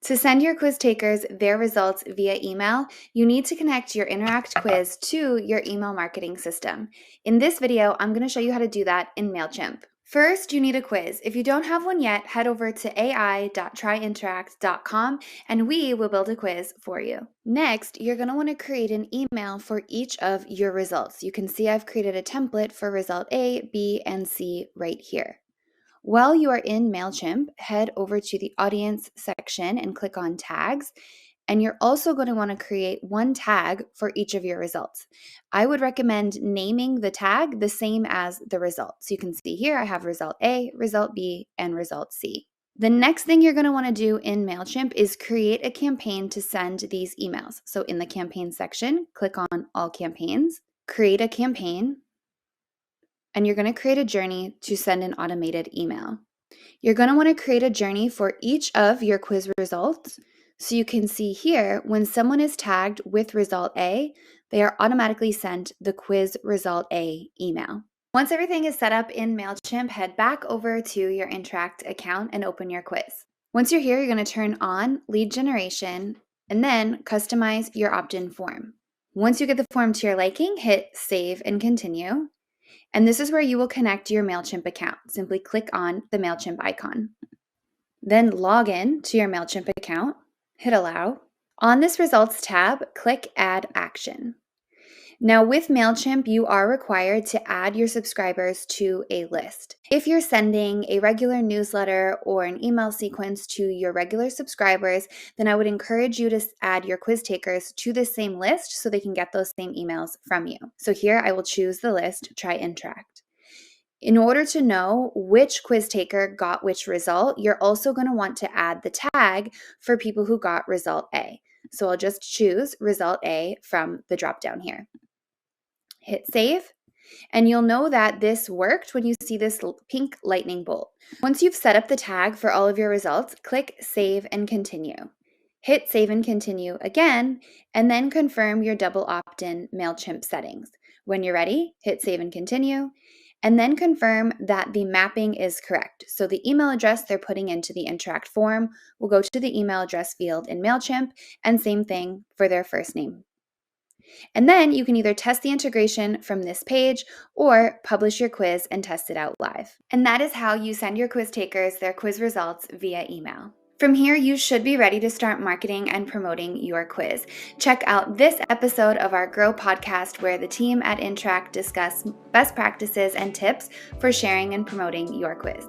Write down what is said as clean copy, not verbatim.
To send your quiz takers their results via email, you need to connect your Interact quiz to your email marketing system. In this video, I'm going to show you how to do that in Mailchimp. First, you need a quiz. If you don't have one yet, head over to ai.tryinteract.com and we will build a quiz for you. Next, you're going to want to create an email for each of your results. You can see I've created a template for result A, B, and C right here. While you are in Mailchimp, head over to the audience section and click on tags. And you're also going to want to create one tag for each of your results. I would recommend naming the tag the same as the result. So you can see here I have result A, result B, and result C. The next thing you're going to want to do in Mailchimp is create a campaign to send these emails. So in the campaign section, click on all campaigns, create a campaign, and you're going to create a journey to send an automated email. You're going to want to create a journey for each of your quiz results. So you can see here, when someone is tagged with result A, they are automatically sent the quiz result A email. Once everything is set up in Mailchimp, head back over to your Interact account and open your quiz. Once you're here, you're going to turn on lead generation and then customize your opt-in form. Once you get the form to your liking, hit save and continue. And this is where you will connect your Mailchimp account. Simply click on the Mailchimp icon. Then log in to your Mailchimp account, hit allow. On this results tab, click add action. Now with Mailchimp, you are required to add your subscribers to a list. If you're sending a regular newsletter or an email sequence to your regular subscribers, then I would encourage you to add your quiz takers to the same list so they can get those same emails from you. So here I will choose the list, Try Interact. In order to know which quiz taker got which result, you're also going to want to add the tag for people who got result A. So I'll just choose result A from the drop-down here. Hit save, and you'll know that this worked when you see this pink lightning bolt. Once you've set up the tag for all of your results, click save and continue. Hit save and continue again, and then confirm your double opt-in Mailchimp settings. When you're ready, hit save and continue, and then confirm that the mapping is correct. So the email address they're putting into the Interact form will go to the email address field in Mailchimp, and same thing for their first name. And then you can either test the integration from this page or publish your quiz and test it out live. And that is how you send your quiz takers their quiz results via email. From here, you should be ready to start marketing and promoting your quiz. Check out this episode of our Grow podcast where the team at Interact discuss best practices and tips for sharing and promoting your quiz.